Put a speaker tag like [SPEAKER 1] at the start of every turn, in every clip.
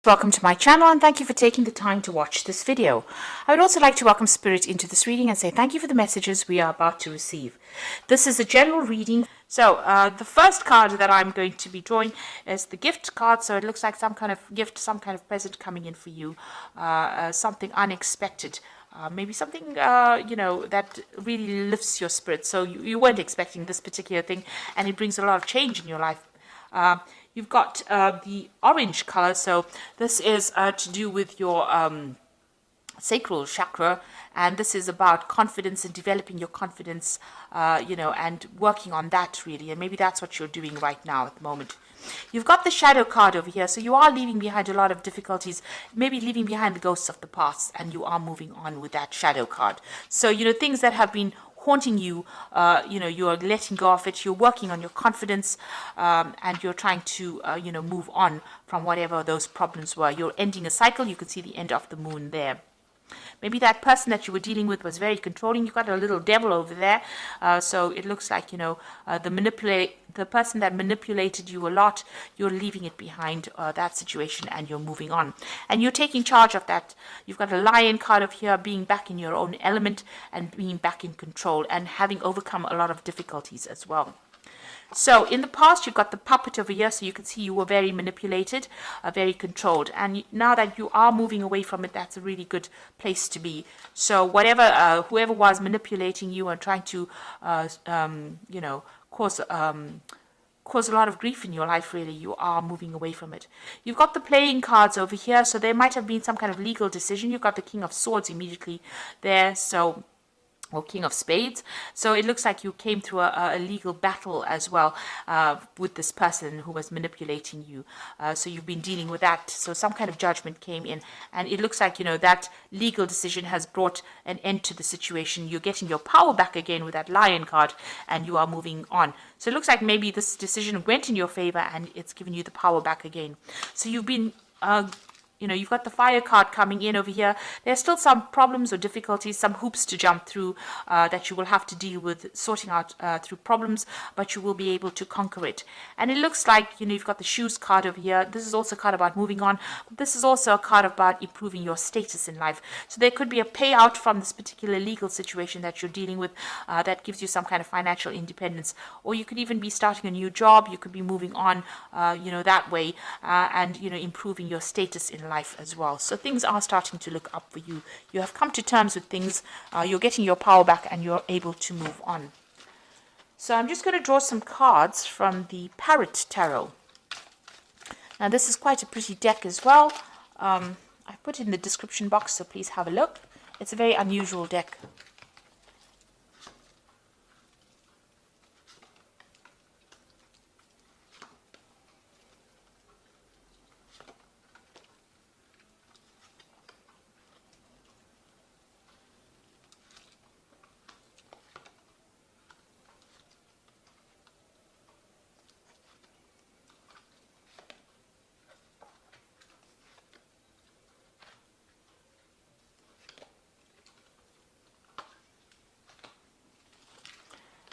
[SPEAKER 1] Welcome to my channel and thank you for taking the time to watch this video. I would also like to welcome Spirit into this reading and say thank you for the messages we are about to receive. This is a general reading. So the first card that I'm going to be drawing is the gift card. So it looks like some kind of gift, some kind of present coming in for you, something unexpected. Maybe something, that really lifts your spirit. So you weren't expecting this particular thing and it brings a lot of change in your life. You've got the orange color, so this is to do with your sacral chakra, and this is about confidence and developing your confidence, and working on that really, and maybe that's what you're doing right now at the moment. You've got the shadow card over here, so you are leaving behind a lot of difficulties, maybe leaving behind the ghosts of the past, and you are moving on with that shadow card. So, things that have been haunting you, you are letting go of it, you're working on your confidence, and you're trying to, move on from whatever those problems were. You're ending a cycle. You can see the end of the moon there. Maybe that person that you were dealing with was very controlling. You've got a little devil over there. So it looks like, the person that manipulated you a lot, you're leaving it behind, that situation, and you're moving on. And you're taking charge of that. You've got a lion card of here, being back in your own element and being back in control and having overcome a lot of difficulties as well. So in the past, you've got the puppet over here, so you can see you were very manipulated, very controlled. And now that you are moving away from it, that's a really good place to be. So whoever was manipulating you and trying to, cause a lot of grief in your life, really, you are moving away from it. You've got the playing cards over here, so there might have been some kind of legal decision. You've got the King of Swords immediately there, or King of Spades. So it looks like you came through a legal battle as well with this person who was manipulating you. So you've been dealing with that. So some kind of judgment came in. And it looks like, that legal decision has brought an end to the situation. You're getting your power back again with that lion card and you are moving on. So it looks like maybe this decision went in your favor and it's given you the power back again. So you've been you've got the fire card coming in over here. There's still some problems or difficulties, some hoops to jump through that you will have to deal with, sorting out through problems, but you will be able to conquer it. And it looks like, you've got the shoes card over here. This is also a card about moving on, but this is also a card about improving your status in life. So there could be a payout from this particular legal situation that you're dealing with that gives you some kind of financial independence. Or you could even be starting a new job. You could be moving on, that way, and, improving your status in life as well. So things are starting to look up for you. You have come to terms with things. You're getting your power back and you're able to move on. So I'm just going to draw some cards from the Parrot Tarot. Now this is quite a pretty deck as well. I put it in the description box, so please have a look. It's a very unusual deck.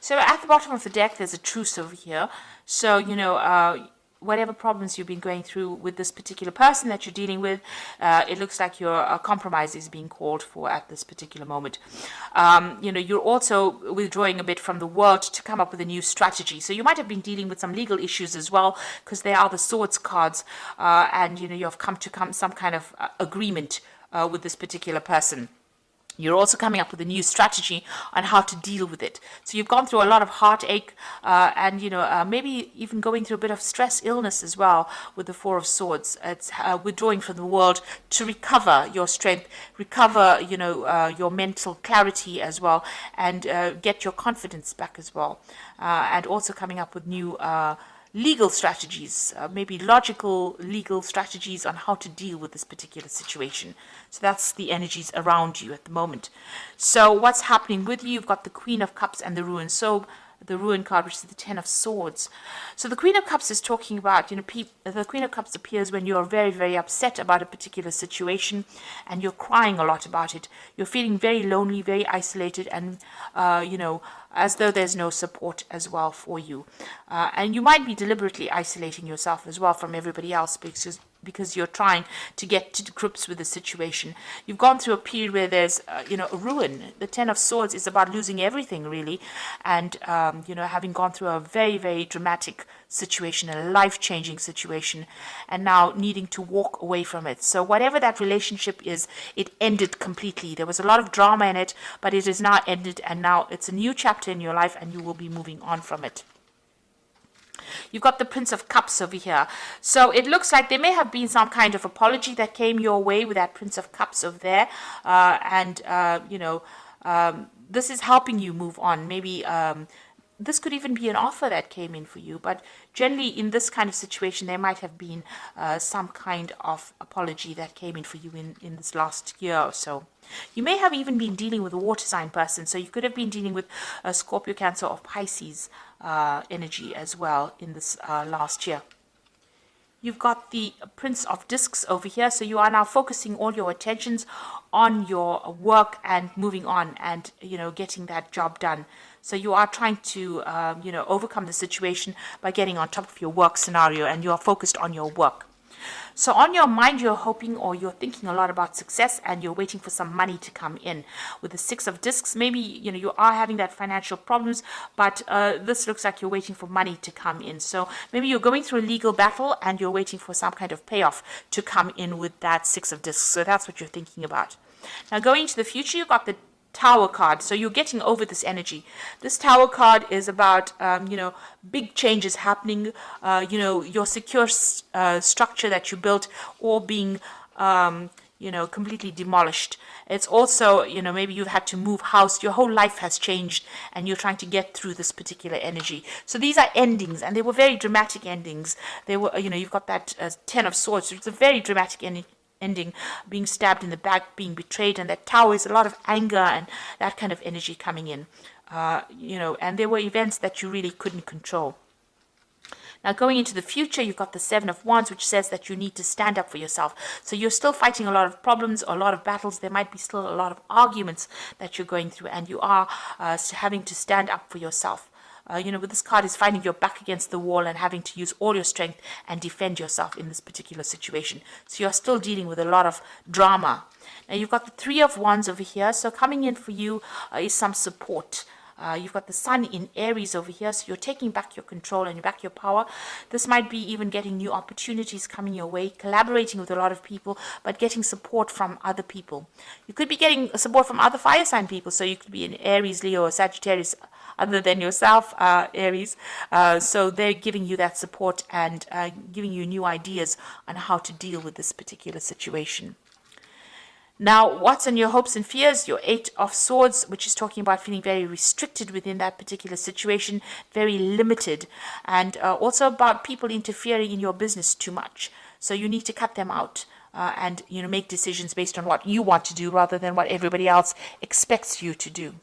[SPEAKER 1] So at the bottom of the deck, there's a truce over here. So, whatever problems you've been going through with this particular person that you're dealing with, it looks like your compromise is being called for at this particular moment. You're also withdrawing a bit from the world to come up with a new strategy. So you might have been dealing with some legal issues as well, because they are the swords cards, and, you've come to some kind of agreement with this particular person. You're also coming up with a new strategy on how to deal with it. So you've gone through a lot of heartache and, maybe even going through a bit of stress, illness as well with the Four of Swords. It's withdrawing from the world to recover your strength, recover, your mental clarity as well, and get your confidence back as well. And also coming up with new legal strategies, maybe logical legal strategies on how to deal with this particular situation. So that's the energies around you at the moment. So what's happening with you? You've got the Queen of Cups and the Ruin. So the Ruin card, which is the Ten of Swords. So the Queen of Cups is talking about, the Queen of Cups appears when you're very, very upset about a particular situation and you're crying a lot about it. You're feeling very lonely, very isolated, and, as though there's no support as well for you. And you might be deliberately isolating yourself as well from everybody else because you're trying to get to grips with the situation. You've gone through a period where there's, a ruin. The Ten of Swords is about losing everything, really, and, having gone through a very, very dramatic situation, a life-changing situation, and now needing to walk away from it. So whatever that relationship is, it ended completely. There was a lot of drama in it, but it is now ended, and now it's a new chapter in your life, and you will be moving on from it. You've got the Prince of Cups over here. So it looks like there may have been some kind of apology that came your way with that Prince of Cups over there. This is helping you move on. Maybe this could even be an offer that came in for you. But generally, in this kind of situation, there might have been some kind of apology that came in for you in this last year or so. You may have even been dealing with a water sign person. So you could have been dealing with a Scorpio, Cancer, or Pisces energy as well in this last year. You've got the Prince of Discs over here. So you are now focusing all your attentions on your work and moving on and, getting that job done. So you are trying to, overcome the situation by getting on top of your work scenario, and you are focused on your work. So on your mind, you're hoping or you're thinking a lot about success, and you're waiting for some money to come in. With the Six of Discs, maybe, you are having that financial problems, but this looks like you're waiting for money to come in. So maybe you're going through a legal battle and you're waiting for some kind of payoff to come in with that Six of Discs. So that's what you're thinking about. Now going into the future, you've got the Tower card. So you're getting over this energy. This Tower card is about, big changes happening, your secure structure that you built all being, completely demolished. It's also, maybe you've had to move house. Your whole life has changed and you're trying to get through this particular energy. So these are endings, and they were very dramatic endings. They were, you've got that Ten of Swords. It's a very dramatic ending, being stabbed in the back, being betrayed, and that Tower is a lot of anger and that kind of energy coming in, and there were events that you really couldn't control. Now going into the future, you've got the Seven of Wands, which says that you need to stand up for yourself. So you're still fighting a lot of problems, a lot of battles. There might be still a lot of arguments that you're going through, and you are having to stand up for yourself. With this card is finding your back against the wall and having to use all your strength and defend yourself in this particular situation. So you're still dealing with a lot of drama. Now you've got the Three of Wands over here. So coming in for you is some support. You've got the Sun in Aries over here, so you're taking back your control and back your power. This might be even getting new opportunities coming your way, collaborating with a lot of people, but getting support from other people. You could be getting support from other fire sign people, so you could be in Aries, Leo, or Sagittarius, other than yourself, Aries. So they're giving you that support and giving you new ideas on how to deal with this particular situation. Now, what's on your hopes and fears? Your Eight of Swords, which is talking about feeling very restricted within that particular situation, very limited, and also about people interfering in your business too much. So you need to cut them out and make decisions based on what you want to do rather than what everybody else expects you to do.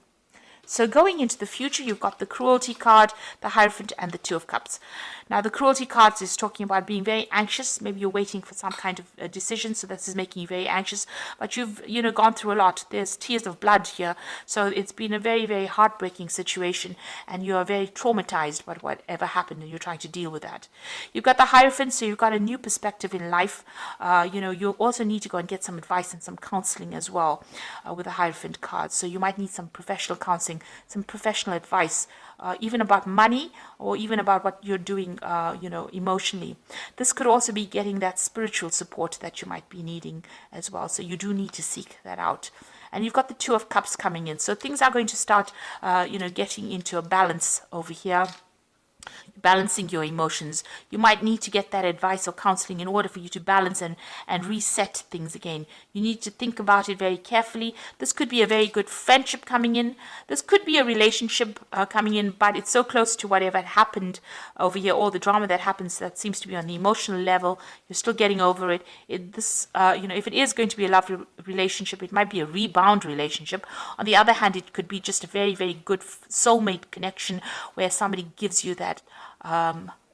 [SPEAKER 1] So going into the future, you've got the Cruelty card, the Hierophant, and the Two of Cups. Now, the Cruelty card is talking about being very anxious. Maybe you're waiting for some kind of decision, so this is making you very anxious. But you've, gone through a lot. There's tears of blood here. So it's been a very, very heartbreaking situation, and you are very traumatized by whatever happened, and you're trying to deal with that. You've got the Hierophant, so you've got a new perspective in life. You also need to go and get some advice and some counseling as well with the Hierophant card. So you might need some professional counseling, some professional advice, even about money or even about what you're doing, emotionally. This could also be getting that spiritual support that you might be needing as well. So you do need to seek that out. And you've got the Two of Cups coming in. So things are going to start, getting into a balance over here. Balancing your emotions. You might need to get that advice or counseling in order for you to balance and reset things again. You need to think about it very carefully. This could be a very good friendship coming in. This could be a relationship coming in, but it's so close to whatever had happened over here, all the drama that happens that seems to be on the emotional level. You're still getting over it. If it is going to be a lovely relationship, it might be a rebound relationship. On the other hand, it could be just a very, very good soulmate connection where somebody gives you that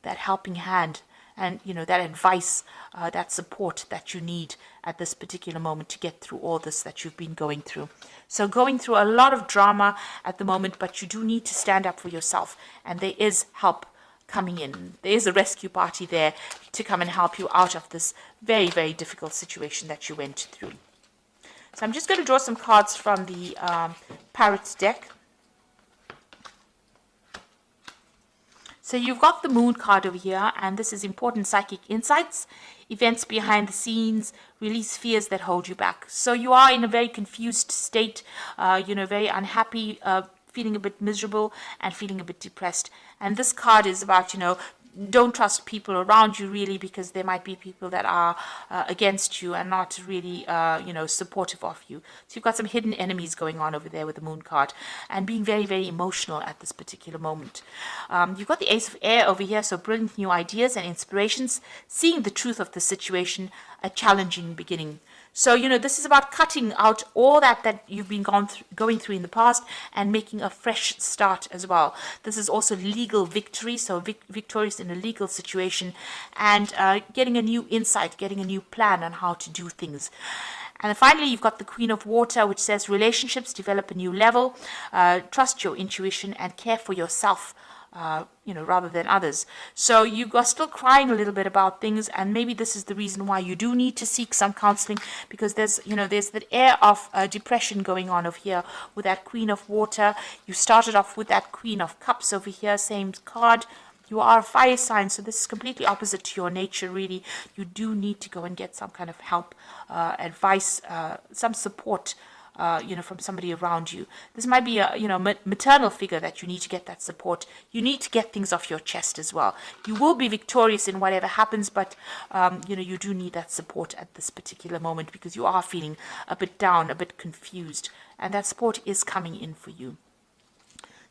[SPEAKER 1] helping hand and that advice, that support that you need at this particular moment to get through all this that you've been going through. So going through a lot of drama at the moment, but you do need to stand up for yourself, and there is help coming in. There's a rescue party there to come and help you out of this very, very difficult situation that you went through. So I'm just going to draw some cards from the Parrot deck. So you've got the Moon card over here, and this is important psychic insights, events behind the scenes, release fears that hold you back. So you are in a very confused state, very unhappy, feeling a bit miserable and feeling a bit depressed. And this card is about, don't trust people around you really, because there might be people that are against you and not really, supportive of you. So you've got some hidden enemies going on over there with the Moon card and being very, very emotional at this particular moment. You've got the Ace of Air over here, so brilliant new ideas and inspirations, seeing the truth of the situation, a challenging beginning. So, this is about cutting out all that you've been going through in the past and making a fresh start as well. This is also legal victory, so victorious in a legal situation, and getting a new insight, getting a new plan on how to do things. And then finally, you've got the Queen of Water, which says relationships develop a new level, trust your intuition and care for yourself, rather than others. So you are still crying a little bit about things, and maybe this is the reason why you do need to seek some counseling, because there's that air of depression going on over here with that Queen of Water. You started off with that Queen of Cups over here, same card. You are a fire sign, so this is completely opposite to your nature, really. You do need to go and get some kind of help, advice, some support, from somebody around you. This might be a, maternal figure that you need to get that support. You need to get things off your chest as well. You will be victorious in whatever happens, but, you do need that support at this particular moment, because you are feeling a bit down, a bit confused, and that support is coming in for you.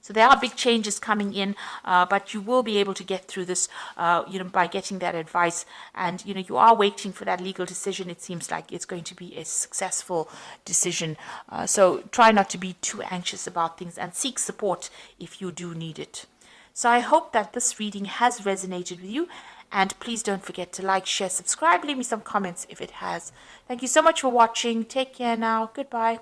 [SPEAKER 1] So there are big changes coming in, but you will be able to get through this, by getting that advice. And, you are waiting for that legal decision. It seems like it's going to be a successful decision. So try not to be too anxious about things and seek support if you do need it. So I hope that this reading has resonated with you. And please don't forget to like, share, subscribe, leave me some comments if it has. Thank you so much for watching. Take care now. Goodbye.